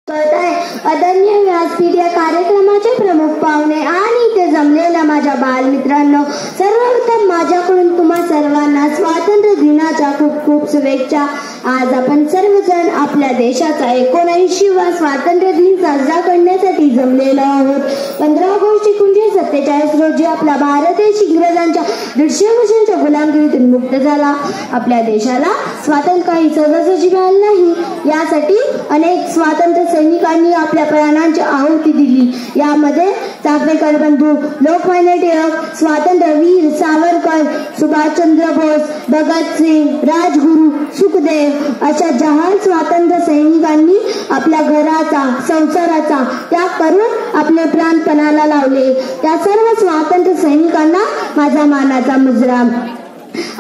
आदरणीय व्यासपीठ या कार्यक्रमाचे प्रमुख पाहुणे आणि इथे जमलेल्या माझ्या बालमित्रांनो, सर्वप्रथम माझ्याकडून तुम्हा सर्वांना स्वातंत्र्य दिनाच्या खूप खूप शुभेच्छा. आज आपण सर्वजण आपल्या देशाचा 79वा स्वातंत्र्य दिन साजरा करण्यासाठी जमलेलो आहोत. 15 ऑगस्ट 1947 रोजी आपला भारत देश इंग्रजांच्या 150 वर्षांच्या गुलामगिरीतून मुक्त झाला. आपल्या देशाला स्वातंत्र्य काही सहजासहजी मिळालं नाही. यासाठी अनेक स्वातंत्र्य सैनिकांनी आपल्या प्राणांची आहुती दिली. यामध्ये चाफेकर बंधू, लोकमान्य टिळक, स्वातंत्र्यवीर सावरकर, सुभाषचंद्र बोस, भगतसिंग, राजगुरू, सुखदेव अशा जहाल स्वातंत्र्य सैनिकांनी आपल्या घराचा, संसाराचा त्याग करून आपले प्राण पणाला लावले. त्या सर्व स्वातंत्र्य सैनिकांना माझा मानाचा मुजरा.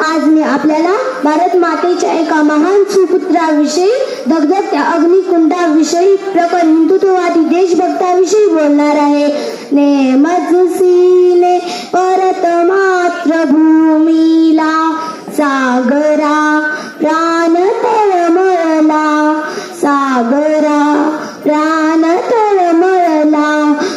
आज मी आपल्याला भारत मातेच्या एका महान सुपुत्राविषयी, धगधगत्या अग्निकुंडाविषयी, प्रखर हिंदुत्ववादी देशभक्ताविषयी बोलणार आहे. नेमजसीने परत मातृभूमीला, सागरा प्राण तळमळला, सागरा प्राण तळमळला.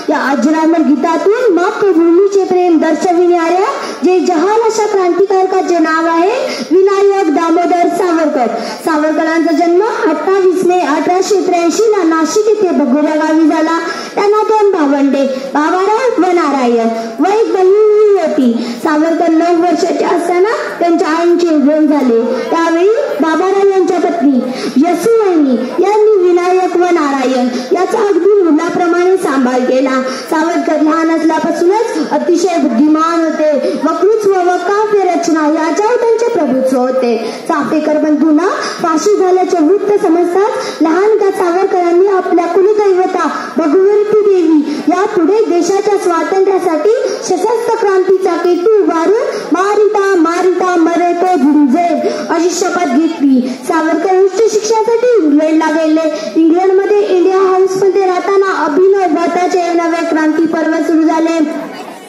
या अजरामर गीतातून मातृभूमीचे प्रेम दर्शविणाऱ्या जे जहाल अशा क्रांतिकारकाचे नाव आहे विनायक दामोदर सावरकर. सावरकरांचा जन्म 28 मे 1883 ला नाशिक येथे बगुरा गावी झाला. त्यांना 2 भावंडे, बाबाराव व नारायण व एक बहीण होती. सावरकर 9 वर्षाचे असताना त्यांच्या आईचे निधन झाले. त्यावेळी बाबाराव यांच्या पत्नी यशुवाहिनी यांनी विनायक व नारायण याचा अगदी मुलाप्रमाणे सांभाळ केला. सावरकर लहान असल्यापासूनच अतिशय बुद्धिमान होते. वक्तृत्व व काव्य रचना याच्यावर त्यांचे प्रभुत्व होते. चाफेकर बंधूंना फाशी झाल्याचे वृत्त समजताच लहानगा सावरकरांनी आपल्या कुलदैवता भगवती देवी या पुढे देशाच्या स्वातंत्र्यासाठी सशस्त्र क्रांतीचा केतू उभारून मारिता मारिता मरे तो झुंजेल अशी शपथ घेतली. सावरकर उच्च शिक्षणासाठी इंग्लंडला गेले. इंग्लंडमध्ये इंडिया हाऊस मध्ये राहताना अभिनव भट्टाचे नवे क्रांती पर्व सुरू झाले.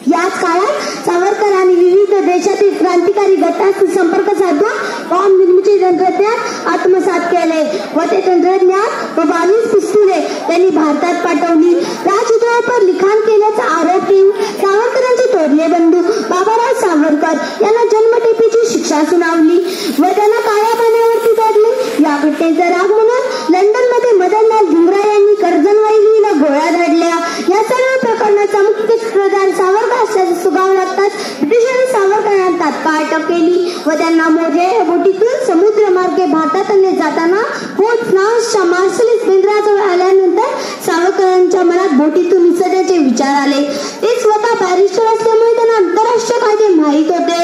याच काळात सावरकरांनी विविध देशातील क्रांतिकारी गटांशी संपर्क साधून बॉम्ब निर्मिती तंत्रज्ञान आत्मसात केले व ते तंत्रज्ञान व 22 पिस्तुले त्यांनी भारतात पाठवली. राजद्रोहावर लिखाण केल्याचा आरोप ठेवून सावरकरांचे थोरले बंधू बाबाराव सावरकर यांना जन्मठेपेची शिक्षा सुनावली व त्यांना काळ्या पाण्यावरती काढले. या घटनेचा राग म्हणून लंडनमध्ये मदनलाल धिंगरा यांनी कर्जनवैलीला गोळ्या झाडल्या. या सर्व प्रकरणाचा मुख्य सूत्रधार सावरकर असल्याचे सुगाव लागताच ब्रिटिशांनी सावरकरांना तात्काळ अटक केली व त्यांना मोजे या बोटीतून समुद्रमार्गे भारतात आणले. जाताना बोट फ्रान्सच्या मार्सेलिस बंदराजवळ आल्यानंतर सावरकरांच्या मनात बोटीतून निसटण्याचे विचार आले. ते स्वतः बॅरिस्टर असल्यामुळे त्यांना आंतरराष्ट्रीय कायदे माहीत होते.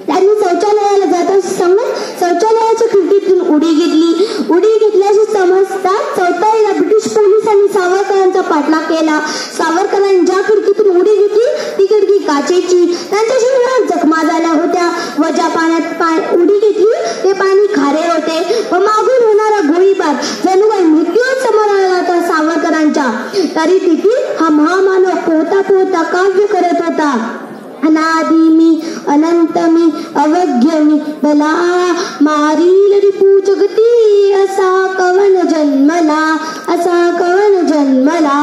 त्यांनी शौचालयाला जाताना सांगून शौचालयाच्या खिडकीतून उडी घेतली. उडी घेतल्याचे समजतात चौथाईला ब्रिटिश पोलिसांनी सावरकरांचा पाठलाग केला. सावरकरांनी ज्या खिडकीतून उडी घेतली ती खिडकी काचेची. त्यांच्या शरीरात जखमा झाल्या होत्या व ज्या पाण्यात उडी घेतली ते पाणी खारे होते व मागून होणारा गोळीबार जणू काही मृत्यूच समोर आला होता सावरकरांच्या. तरी तिथे हा महामानव पोहता पोहता काव्य करत होता. अनादि मी, अनंत मी, अवघ्य मी, भला मारील रिपू जगती, असा कवन जन्मला, असा कवन जन्मला.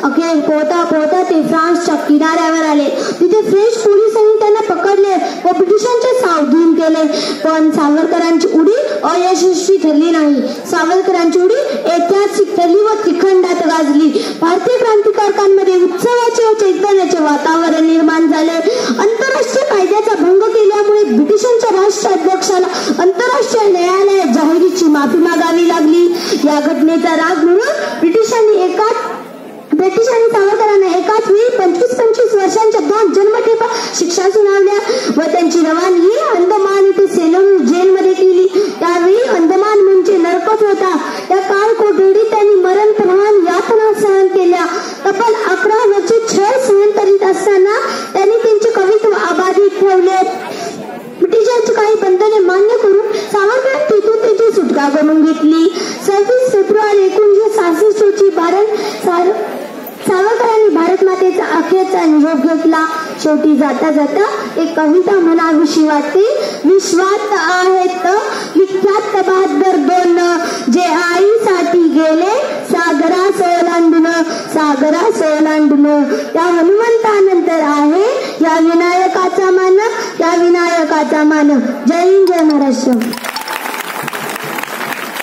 अखेर पोहता पोहता ते फ्रान्सच्या किनाऱ्यावर आले. तिथे फ्रेंच पोलिसांनी त्यांना पकडले व ब्रिटिशांचे सावधीन केले. पण सावरकरांची उडी अयशस्वी ठरली नाही. सावरकरांची उडी ऐतिहासिक ठरली व त्रिखंडात गाजली. भारतीय क्रांतिकारकांमध्ये उत्सवाचे व चैतन्याचे वातावरण निर्माण झाले. आंतरराष्ट्रीय कायद्याचा भंग केल्यामुळे ब्रिटिशांच्या राष्ट्राध्यक्षाला आंतरराष्ट्रीय न्यायालयात जाहिरीची माफी मागावी लागली. या घटनेचा राग म्हणून ब्रिटिशांनी सावरकरांना एकाच वेळी 25-25 वर्षांच्या 2 जन्मठेपा शिक्षा सुनावल्या व त्यांची रवानगी अंदमान येथे सेलम जेलमध्ये केली. त्यावेळी अंदमान म्हणजे नरकच होता. त्या काळ कोठडीत त्यांनी मरणप्रमाण यातना सहन केल्या. तब्बल 11 वर्षे छळ सहन करीत असताना त्यांनी त्यांचे कवित्व अबाधित ठेवले. ब्रिटिशांची काही बंधने मान्य करून सावरकर तिथून त्याची सुटका करून घेतली. 26 फेब्रुवारी 1966 रोजी सावरकरांनी भारत मातेचा अखेरचा निरोप घेतला. शेवटी जाता जाता एक कविता म्हणावीशी वाटते. विश्वात आहेत विख्यात बहादर दोन जे आईसाठी गेले सागर सागरास ओलांडून या हनुमंतानंतर आहे या विनायकाचा मान. जय हिंद जय महाराष्ट्र.